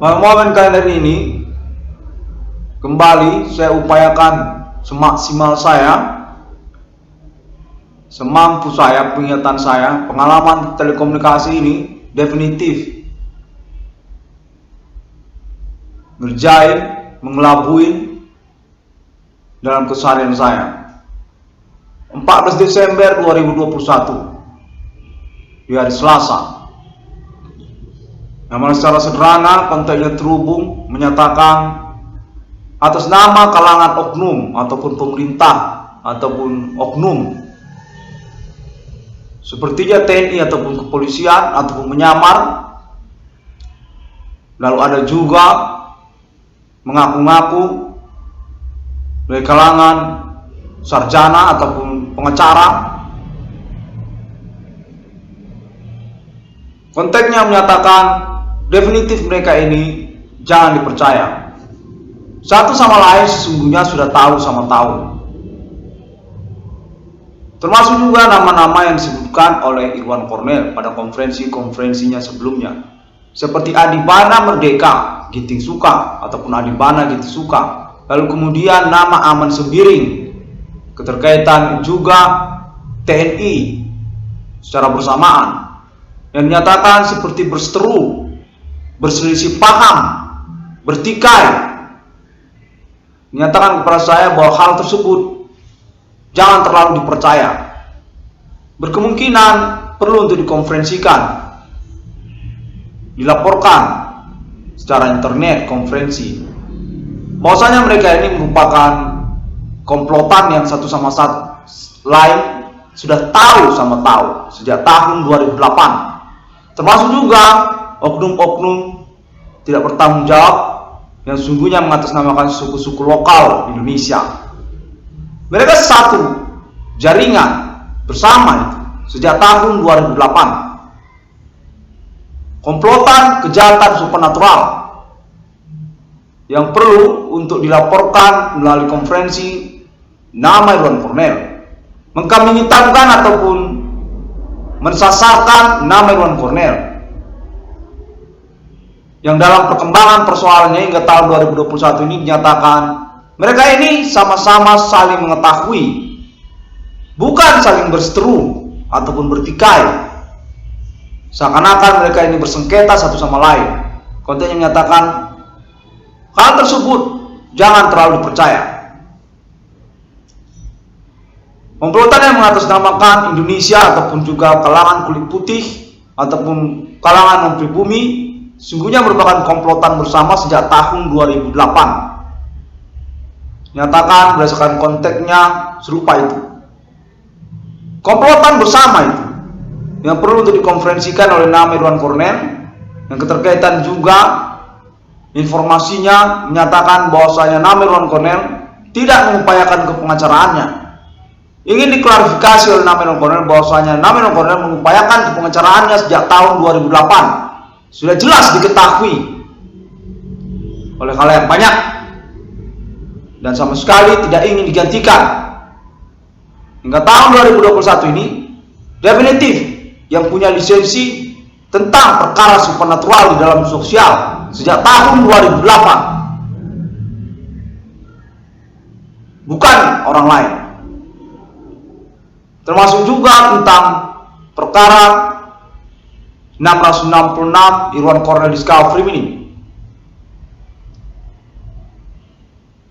Momen kalender ini kembali saya upayakan semaksimal saya, semampu saya, penglihatan saya. Pengalaman telekomunikasi ini definitif ngerjain, mengelabui dalam keseharian saya. 14 Desember 2021 di hari Selasa, namun secara sederhana konteksnya terhubung menyatakan atas nama kalangan oknum ataupun pemerintah ataupun oknum sepertinya TNI ataupun kepolisian ataupun menyamar, lalu ada juga mengaku-ngaku dari kalangan sarjana ataupun pengacara. Konteksnya menyatakan definitif mereka ini jangan dipercaya. Satu sama lain sesungguhnya sudah tahu sama tahu. Termasuk juga nama-nama yang disebutkan oleh Irwan Kornel pada konferensinya sebelumnya, seperti Adibana Merdeka Ginting Suka ataupun Adibana Ginting Suka. Lalu kemudian nama Aman Sembiring, keterkaitan juga TNI secara bersamaan, yang menyatakan seperti berseteru, berselisih paham, bertikai, menyatakan kepada saya bahwa hal tersebut jangan terlalu dipercaya. Berkemungkinan perlu untuk dikonferensikan, dilaporkan secara internet konferensi, bahwasanya mereka ini merupakan komplotan yang satu sama lain sudah tahu sama tahu sejak tahun 2008. Termasuk juga oknum-oknum tidak bertanggung jawab yang sungguhnya mengatasnamakan suku-suku lokal Indonesia. Mereka satu jaringan bersama itu sejak tahun 2008. Komplotan kejahatan supernatural yang perlu untuk dilaporkan melalui konferensi nama Irwan Kornel, mengkambing hitamkan ataupun mensasarkan nama Irwan Kornel, yang dalam perkembangan persoalannya hingga tahun 2021 ini dinyatakan mereka ini sama-sama saling mengetahui, bukan saling berseteru ataupun bertikai, seakan-akan mereka ini bersengketa satu sama lain. Kontennya menyatakan hal tersebut jangan terlalu dipercaya. Komplotan yang mengatasnamakan Indonesia ataupun juga kalangan kulit putih ataupun kalangan non-pribumi sungguhnya merupakan komplotan bersama sejak tahun 2008. Nyatakan berdasarkan konteksnya serupa itu. Komplotan bersama itu yang perlu untuk dikonferensikan oleh nama Irwan Kornel, yang keterkaitan juga informasinya menyatakan bahwasanya nama Irwan Kornel tidak mengupayakan kepengacaraannya. Ingin diklarifikasi oleh nama Irwan Kornel bahwasanya nama Irwan Kornel mengupayakan kepengacaraannya sejak tahun 2008. Sudah jelas diketahui oleh khalayak banyak dan sama sekali tidak ingin digantikan. Hingga tahun 2021 ini definitif yang punya lisensi tentang perkara supernatural di dalam sosial sejak tahun 2008, bukan orang lain. Termasuk juga tentang perkara 666 Irwan Kornel Discovery ini.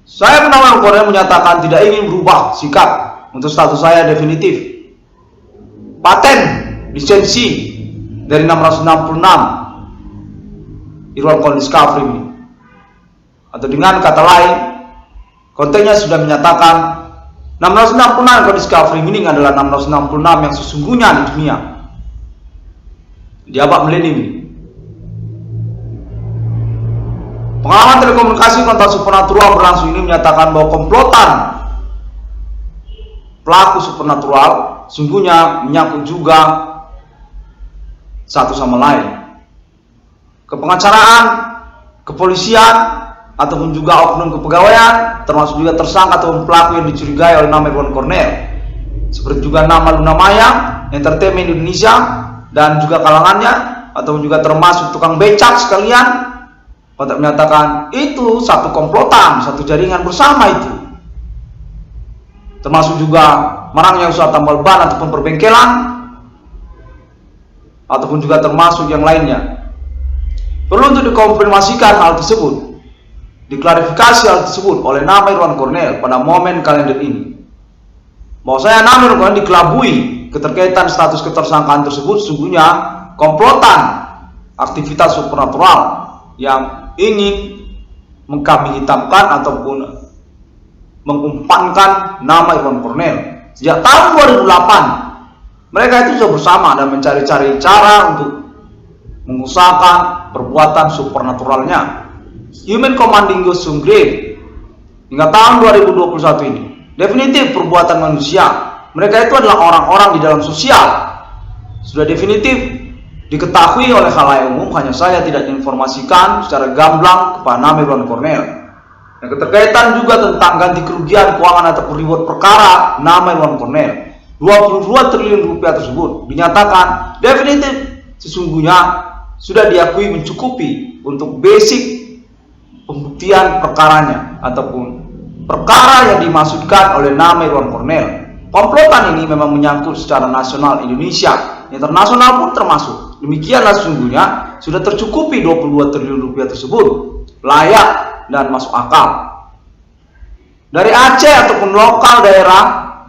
Saya menama Irwan Kornel menyatakan tidak ingin berubah sikap untuk status saya definitif. Paten lisensi dari 666 Irwan Kornel Discovery ini, atau dengan kata lain kontennya sudah menyatakan 666 Irwan Discovery ini adalah 666 yang sesungguhnya di dunia, di abad milenium ini. Pengalaman telekomunikasi kontak supernatural berlangsung ini menyatakan bahwa komplotan pelaku supernatural sungguhnya menyangkut juga satu sama lain. Kepengacaraan, kepolisian, ataupun juga oknum kepegawaian, termasuk juga tersangka ataupun pelaku yang dicurigai oleh nama Irwan Kornel, seperti juga nama Luna Maya, Entertainment Indonesia, dan juga kalangannya, ataupun juga termasuk tukang becak sekalian, Kontek menyatakan itu satu komplotan, satu jaringan bersama itu. Termasuk juga marangnya usaha tambal ban ataupun perbengkelan, ataupun juga termasuk yang lainnya. Perlu untuk dikonfirmasikan hal tersebut, diklarifikasi hal tersebut oleh nama Irwan Cornel pada momen kalender ini. Bahwasanya nama Irwan Cornel dikelabui keterkaitan status ketersangkaan tersebut sesungguhnya komplotan aktivitas supernatural yang ingin mengkambing hitamkan ataupun mengumpankan nama Irwan Cornel. Sejak tahun 2008 mereka itu sudah bersama dan mencari-cari cara untuk mengusahakan perbuatan supernaturalnya. Human Commanding Ghost Sunggrave hingga tahun 2021 ini definitif perbuatan manusia. Mereka itu adalah orang-orang di dalam sosial, sudah definitif diketahui oleh khalayak umum, hanya saja tidak diinformasikan secara gamblang kepada nama Irwan Cornel. Dan keterkaitan juga tentang ganti kerugian keuangan ataupun reward perkara nama Irwan Cornel 22 triliun rupiah tersebut dinyatakan definitif sesungguhnya sudah diakui mencukupi untuk basic pembuktian perkaranya ataupun perkara yang dimaksudkan oleh nama Irwan Cornel. Komplotan ini memang menyangkut secara nasional Indonesia, internasional pun termasuk. Demikianlah sesungguhnya sudah tercukupi 22 triliun rupiah tersebut layak dan masuk akal. Dari Aceh ataupun lokal daerah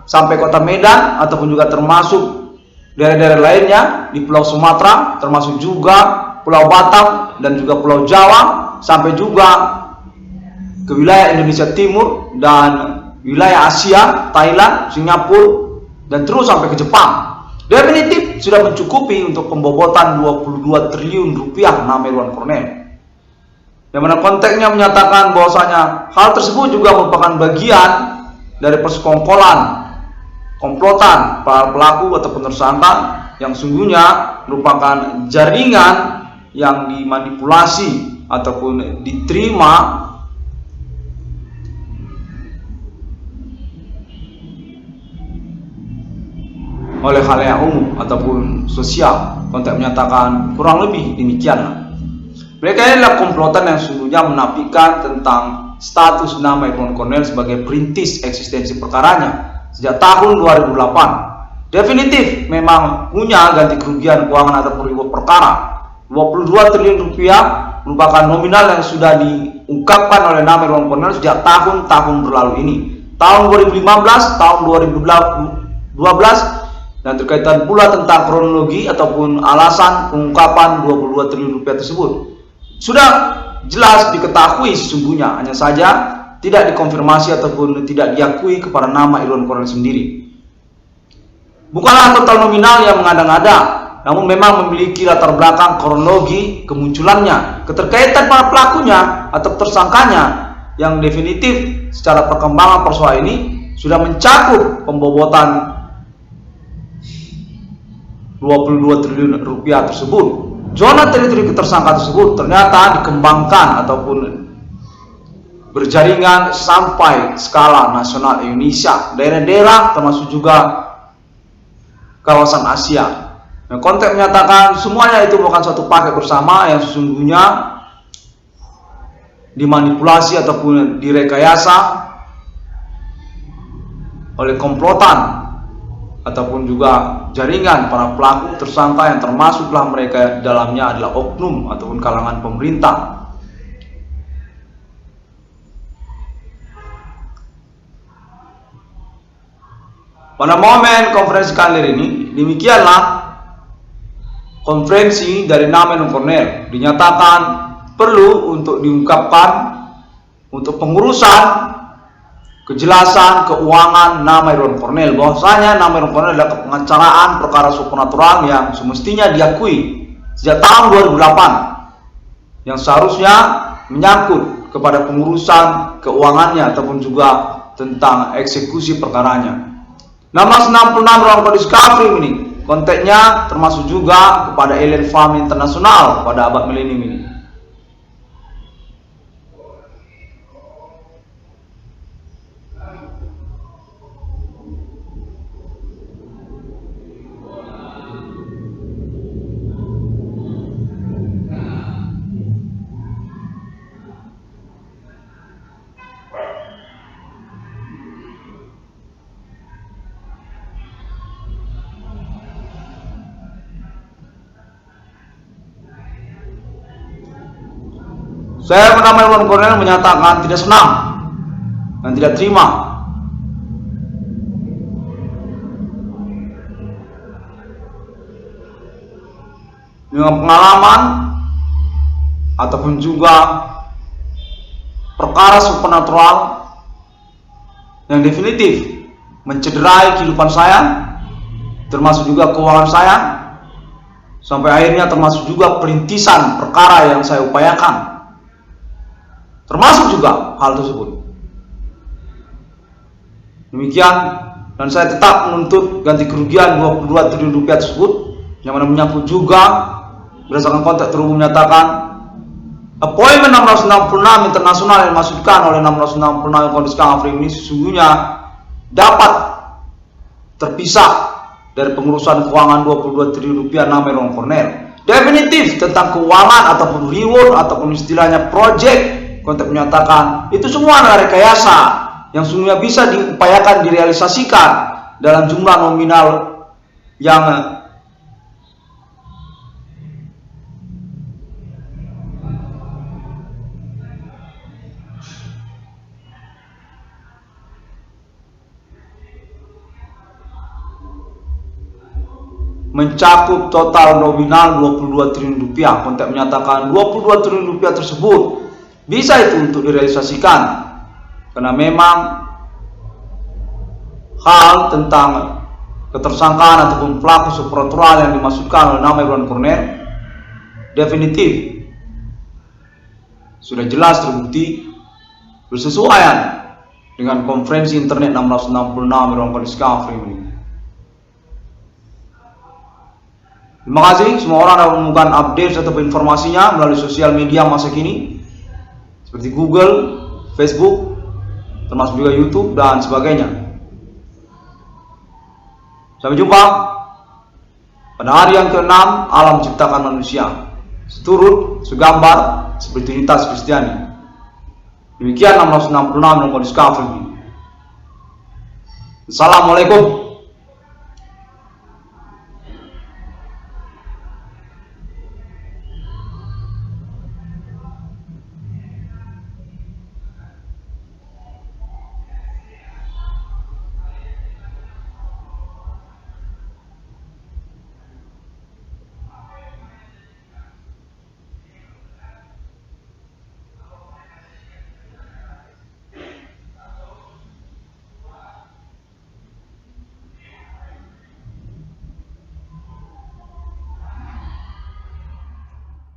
sampai kota Medan ataupun juga termasuk daerah-daerah lainnya di Pulau Sumatera, termasuk juga Pulau Batam dan juga Pulau Jawa, sampai juga ke wilayah Indonesia Timur dan wilayah Asia, Thailand, Singapura, dan terus sampai ke Jepang. Definitif sudah mencukupi untuk pembobotan 22 triliun rupiah nama Irwan Cornel. Yang mana konteksnya menyatakan bahwasanya hal tersebut juga merupakan bagian dari persekongkolan komplotan para pelaku ataupun tersangka yang sungguhnya merupakan jaringan yang dimanipulasi ataupun diterima oleh khalayak umum ataupun sosial. Konteks menyatakan kurang lebih demikianlah. Mereka adalah komplotan yang sesungguhnya menafikan tentang status nama Irwan Cornel sebagai perintis eksistensi perkaranya sejak tahun 2008. Definitif memang punya ganti kerugian keuangan ataupun reward perkara 22 triliun rupiah merupakan nominal yang sudah diungkapkan oleh nama Irwan Cornel sejak tahun-tahun berlalu ini. Tahun 2015, tahun 2012, dan terkaitan pula tentang kronologi ataupun alasan pengungkapan 22 triliun rupiah tersebut sudah jelas diketahui sesungguhnya, hanya saja tidak dikonfirmasi ataupun tidak diakui kepada nama Irwan Cornel sendiri. Bukanlah total nominal yang mengada-ngada, namun memang memiliki latar belakang kronologi kemunculannya, keterkaitan para pelakunya atau tersangkanya yang definitif secara perkembangan persoalan ini sudah mencakup pembobotan 22 triliun rupiah tersebut. Zona teritori tersangka tersebut ternyata dikembangkan ataupun berjaringan sampai skala nasional Indonesia, daerah-daerah termasuk juga kawasan Asia. Nah, konteks menyatakan semuanya itu merupakan satu paket bersama yang sesungguhnya dimanipulasi ataupun direkayasa oleh komplotan ataupun juga jaringan para pelaku tersangka yang termasuklah mereka dalamnya adalah oknum ataupun kalangan pemerintah. Pada momen konferensi kali ini, demikianlah konferensi dari nama Irwan Cornel dinyatakan perlu untuk diungkapkan untuk pengurusan kejelasan keuangan nama Irwan Cornel, bahwasanya nama Irwan Cornel adalah pengacaraan perkara supernatural yang semestinya diakui sejak tahun 2008 yang seharusnya menyangkut kepada pengurusan keuangannya ataupun juga tentang eksekusi perkaranya. Nama 66 ruang discovery ini konteksnya termasuk juga kepada alien farm internasional pada abad milenium ini. Saya Bernama Irwan Cornel menyatakan tidak senang dan tidak terima dengan pengalaman ataupun juga perkara supernatural yang definitif mencederai kehidupan saya, termasuk juga keuangan saya, sampai akhirnya termasuk juga perintisan perkara yang saya upayakan. Termasuk juga hal tersebut. Demikian, dan saya tetap menuntut ganti kerugian 22 triliun rupiah tersebut, yang mana menyangkut juga berdasarkan kontrak terhubung menyatakan appointment 666 internasional yang dimaksudkan oleh 666 kondisi Afrika ini sesungguhnya dapat terpisah dari pengurusan keuangan 22 triliun rupiah nama Irwan Cornel. Definitif tentang keuangan ataupun reward ataupun istilahnya project, kontrak menyatakan itu semua adalah rekayasa yang sesungguhnya bisa diupayakan direalisasikan dalam jumlah nominal yang mencakup total nominal 22 triliun rupiah. Kontrak menyatakan 22 triliun rupiah tersebut bisa itu untuk direalisasikan karena memang hal tentang ketersangkaan ataupun pelaku supernatural yang dimaksudkan oleh nama Irwan Cornel definitif sudah jelas terbukti bersesuaian dengan konferensi internet 666 Irwan Cornel ini. Terima kasih semua orang yang menemukan update atau informasinya melalui sosial media masa kini seperti Google, Facebook, termasuk juga YouTube dan sebagainya. Sampai jumpa pada hari yang ke-6 alam ciptakan manusia. Seturut, segambar, spiritualitas Kristiani. Demikian 666 nomor Discovery. Assalamualaikum.